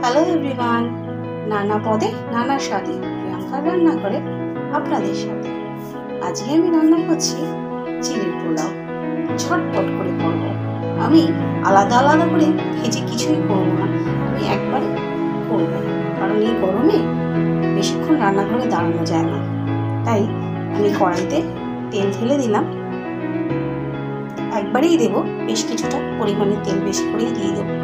Hello everyone, নানা পদে নানা স্বাদে প্রিয়াঙ্কার রান্না করে আপনাদের সাথে। আজকে আমি রান্না করছি চিড়ের পোলাও। ঝটপট করে করব। আমি আলাদা আলাদা করে ভেজে কিছুই করবো না, আমি একবারে করবো, কারণ এই গরমে বেশিক্ষণ রান্নাঘরে দাঁড়ানো যায় না। তাই আমি কড়াইতে তেল ঢেলে দিলাম, একবারেই দেবো, বেশ কিছুটা পরিমাণে তেল বেশি করেই দিয়ে দেবো।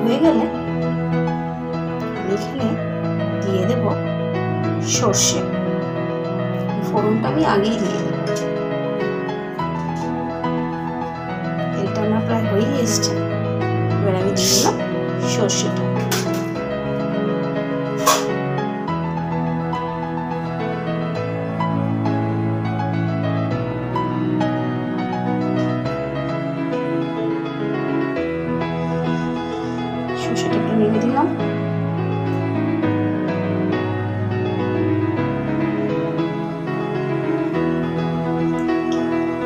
হয়ে গেলে আমি এখানে দিয়ে দেব সর্ষে। ফোড়নটা আমি আগেই দিয়ে দেব। তেলটা আমার প্রায় হয়েই এসছে, এবার আমি দিয়ে দিলাম সর্ষেটা। সর্ষেটা একটু নেড়ে দিলাম।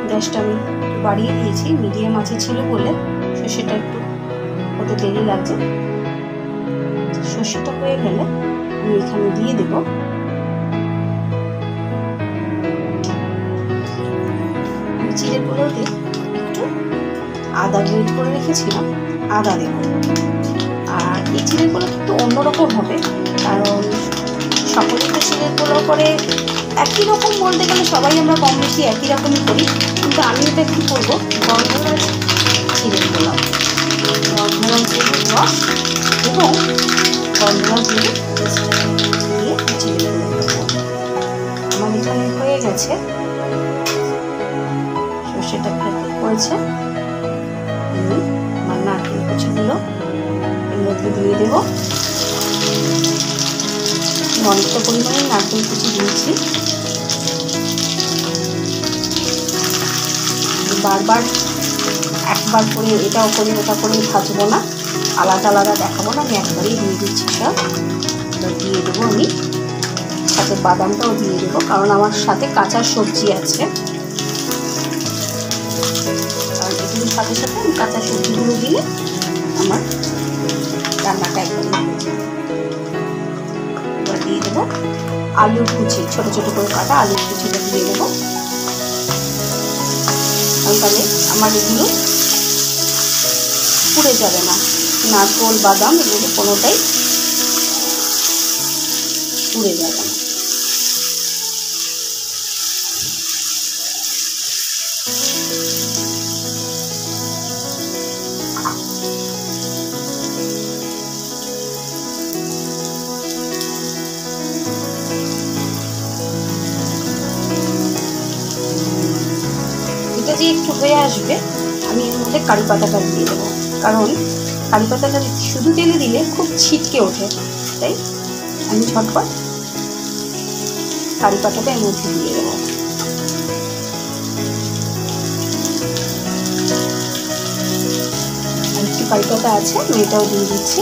গ্যাসটা আমি বাড়িয়ে দিয়েছি, মিডিয়াম আঁচে ছিল বলে সর্ষেটা একটু হতে দেরি লাগছে। সর্ষেটা হয়ে গেলে আমি এখানে দিয়ে দেব চিড়ের পোলাওতে একটু আদা গ্রেট করে রেখেছিলাম, আদা দেব। আর এই চিড়ের পোলাও একটু অন্যরকম হবে, কারণ সকলেই তো চিড়ের পোলাও করে একই রকম, বলতে গেলে সবাই আমরা কম বেশি একই রকমই করি, কিন্তু আমি এটা কী করবো, গন্ধরাজ চিড়ের পোলাও, গন্ধরাজ লেবুর রস এবং গন্ধরাজ লেবুর পেস্ট দিয়ে চিড়ের পোলাও করবো। আমার এখানে হয়ে গেছে, সর্ষেটা একটু করেছে। আমি আমার নারকেল কুচিগুলো এর মধ্যে দিয়ে দেবো। অনেকটা পরিমাণে নারকেল কুচি দিয়েছি। বারবার একবার করে এটাও করে ওটা করে ভাজবো না, আলাদা আলাদা দেখাবো না, আমি একবারেই দিয়ে দিচ্ছি সব। দিয়ে দেবো আমি সাথে বাদামটাও দিয়ে দেবো, কারণ আমার সাথে কাঁচা সবজি আছে, কারণ এগুলোর সাথে সাথে আমি কাঁচা সবজিগুলো দিলে আমার রান্নাটা একদম হয়ে যাবে। এবার দিয়ে দেবো আলুর কুচি, ছোটো ছোটো করে কাটা আলুর কুচিটা দিয়ে দেবো। তাহলে আমার এগুলো পুড়ে যাবে না, নারকেল বাদাম এগুলো কোনোটাই পুড়ে যাবে না। এটা যে একটু হয়ে আসবে, আমি এর মধ্যে কারি পাতাটা দিয়ে দেবো, কারণ কারি পাতাটা শুধু তেলে দিলে খুব ছিটকে ওঠে, তাই আমি ঝটপট কারি পাতাটা এর মধ্যে দিয়ে দেবো। আর একটু কারি পাতা আছে, আমি এটাও দিয়ে দিচ্ছি।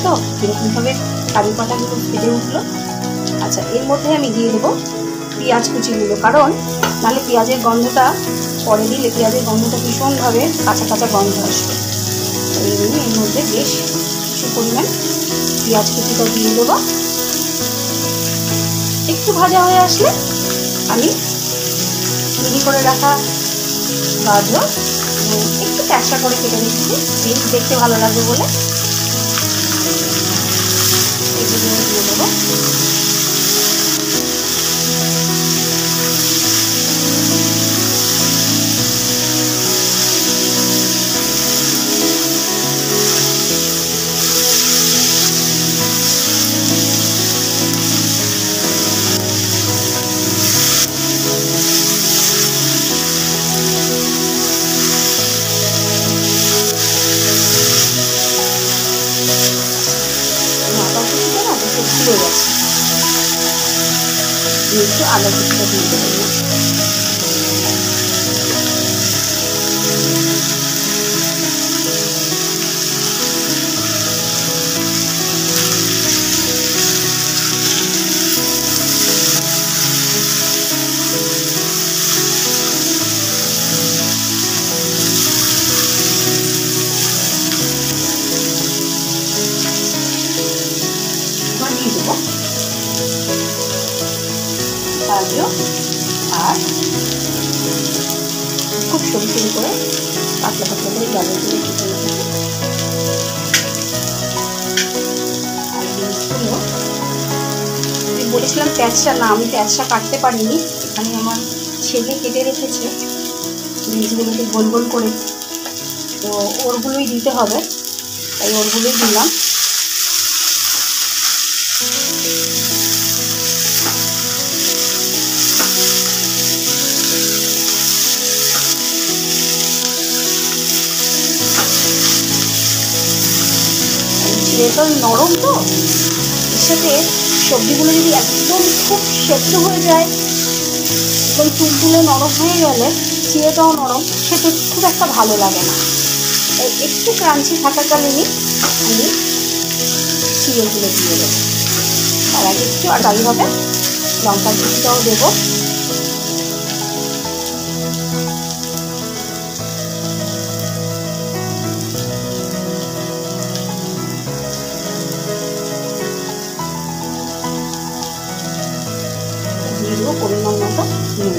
তো এরকমভাবে কারি পাতাগুলো ফেটে উঠলো। আচ্ছা, এর মধ্যে আমি দিয়ে দেবো পেঁয়াজ কুচিগুলো, কারণ নাহলে পেঁয়াজের গন্ধটা পরে দিলে পেঁয়াজের গন্ধটা ভীষণভাবে কাঁচা কাঁচা গন্ধ আসবে। তো এই জন্য এর মধ্যে বেশ কিছু পরিমাণ পেঁয়াজ কুচিটা দিয়ে দেবো। একটু ভাজা হয়ে আসলে আমি মিহি করে রাখা গাজর একটু ক্যাঁচা করে কেটে রেখেছি, দেখতে ভালো লাগবে বলে এগুলো দিয়ে দেবো। একটু আদা কুচিটা দিয়ে দেবো। দিয়ে দেবো কাজু আর খুব সরু সরু করে পাতলা পাতলা করে গাজর দিয়ে কেটে রেখেছি। আর বিনসগুলো আমি বলেছিলাম প্যাঁচটা না, আমি প্যাঁচটা কাটতে পারিনি, এখানে আমার ছেলে কেটে রেখেছে বিনসগুলোকে গোল গোল করে, তো ওরগুলোই দিতে হবে, তাই ওরগুলোই দিলাম। চিড়েটা নরম তো, এর সাথে সবজিগুলো যদি একদম খুব সেদ্ধ হয়ে যায়, একদম তুলতুলে নরম হয়ে গেলে চিড়েটাও নরম, খেতে খুব একটা ভালো লাগে না। তাই একটু ক্রাঞ্চি থাকাকালীনই আমি চিড়েগুলো দিয়ে দেবো। তার আগে একটু আটাইভাবে লঙ্কার কুচিটাও দেবো। দিয়ে দেবো পরিমাণ মতো নুন।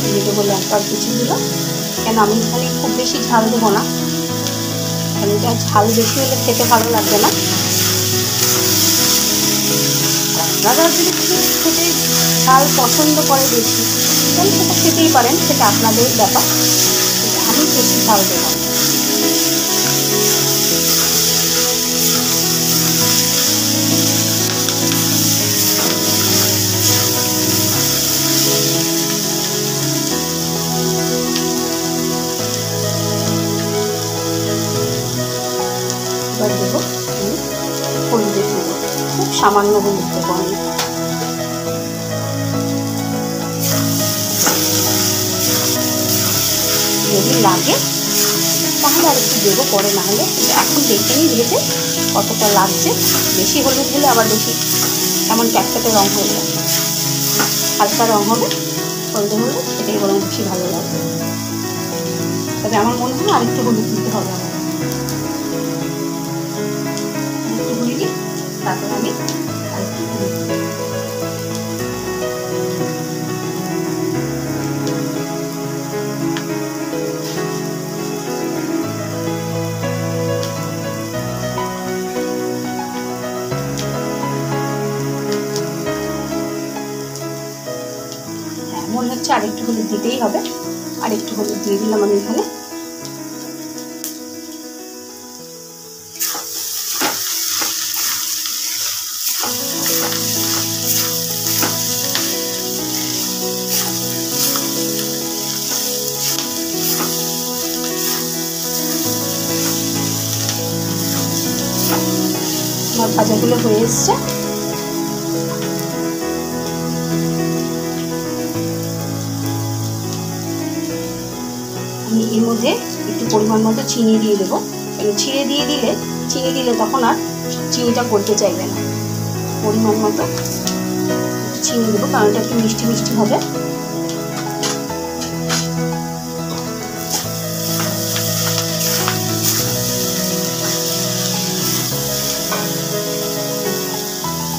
দিয়ে দেবো লঙ্কার কুচিগুলো, কেন আমি এখানে খুব বেশি ঝাল দেবো না, কারণ এটা ঝাল বেশি হলে খেতে ভালো লাগবে না। আপনারা যদি খেতে ঝাল পছন্দ করে বেশি তাহলে সেটা খেতেই পারেন, সেটা আপনাদের ব্যাপার, আমি বেশি ঝাল দেবো। এবার দেবো হলুদের গুঁড়ো, খুব সামান্য হলুদ দেবো আমি। যদি লাগে তাহলে আর একটু দেবো পরে, না হলে এখন দেখে নিই ভেজে কতটা লাগছে। বেশি হলুদ হলে আবার বেশি এমন ক্যাটক্যাটে রঙ হয়ে যায়, হালকা রঙ হবে হলদে হলে সেটাই বরং বেশি ভালো লাগবে। তবে আমার মনে হয় আরেকটু হলুদ দিতে হবে, আমার একটু হলুদ দিই, তারপর আমি আরেকটু হলুদ দিই। মনে হচ্ছে আরেকটু হলুদ দিতেই হবে, আরেকটু হলুদ দিয়ে দিলাম আমি এখানে। আমার ভাজাগুলো হয়ে এসছে, আমি এর মধ্যে একটু পরিমাণ মতো চিনি দিয়ে দেবো। চিনি দিলে তখন আর চিনিটা পড়তে চাইবে না। পরিমাণ মতো চিনি দেবো, কারণ এটা একটু মিষ্টি মিষ্টি হবে।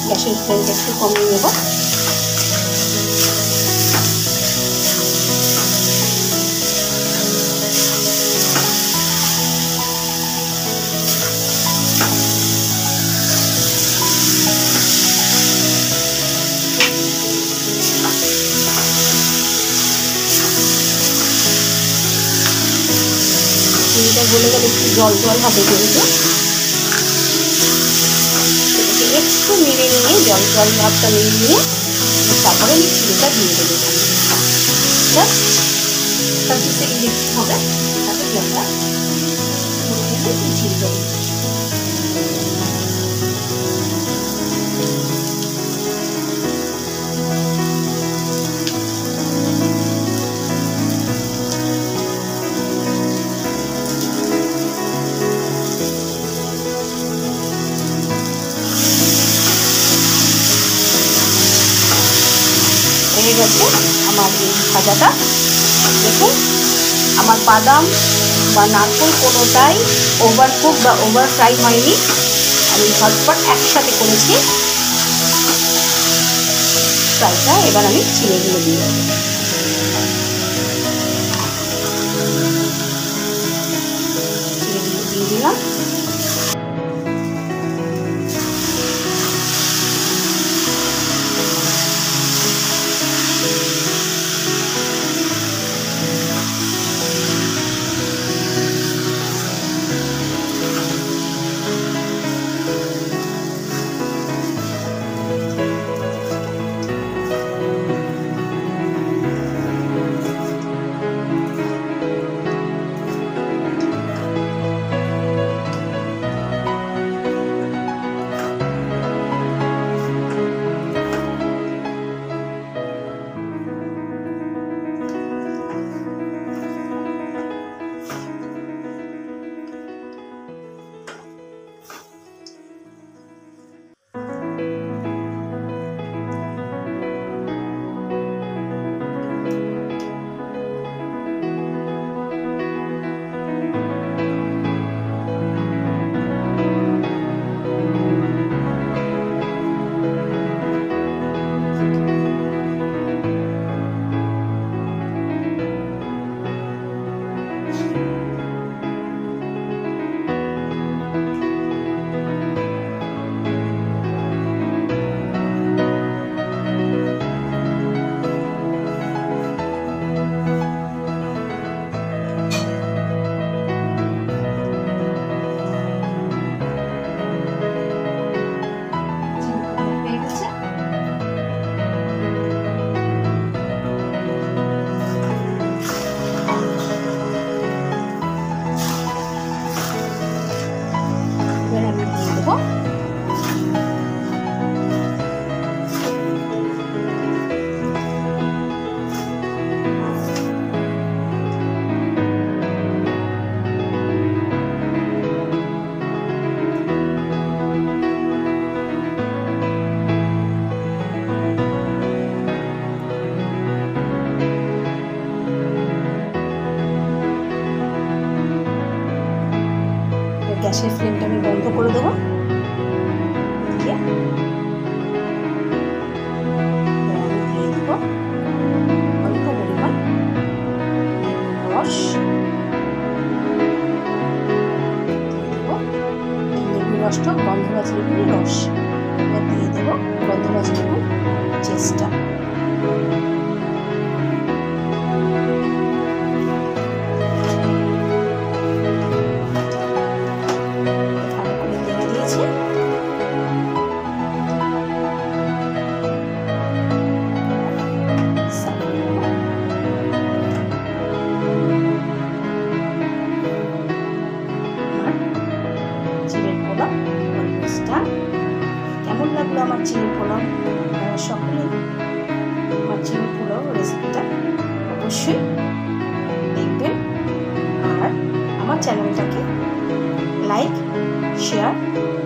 গ্যাসের ফ্লেমটা একটু কমিয়ে নেব। গলে গেলে একটু জল জল হবে, কিন্তু সেটাকে একটু নেড়ে নিয়ে জল জল ভাবটা নেড়ে নিয়ে তারপরে আমি চিড়েটা দিয়ে দেবো। জাস্ট 30 সেকেন্ড দিতে হবে, তারপরে জলটা চিড়ে দেবো। হয়ে গেছে আমার এই ভাজাটা। দেখুন আমার বাদাম বা নারকেল কোনোটাই ওভার কুক বা ওভার ফ্রাই হয়নি, আমি ঝটপট একসাথে করেছি ফ্রাইটা। এবার আমি চিড়েগুলো দিয়ে দেবো। চিড়েগুলো দিয়ে দিলাম। গ্যাসের ফ্লেমটা আমি বন্ধ করে দেবো। দিয়ে দিয়ে দেব অল্প পরিমাণ রস, লেবু রসটা গন্ধরাজ লেবুর রস, এবার দিয়ে দেব গন্ধরাজ লেবুর চেষ্টা। কেমন লাগলো আমার চিড়ের পোলাও? সকলে আমার চিড়ের পোলাও রেসিপিটা অবশ্যই দেখবেন, আর আমার চ্যানেলটাকে লাইক, শেয়ার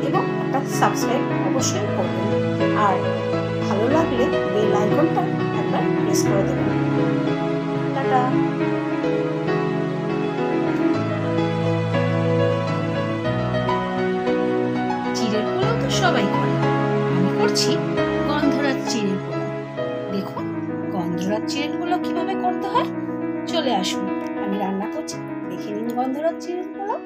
এবং একটা সাবস্ক্রাইব অবশ্যই করবেন, আর ভালো লাগলে বেল আইকনটা একবার প্রেস করে দেবেন। টাটা। চিড়ের পোলাও তো সবাই করে, আমি করছি গন্ধরাজ চিড়ের পোলাও। দেখুন গন্ধরাজ চিড়ের পোলাও কিভাবে করতে হয়, চলে আসুন, আমি রান্না করছি, দেখে নিন গন্ধরাজ চিড়ের পোলাও।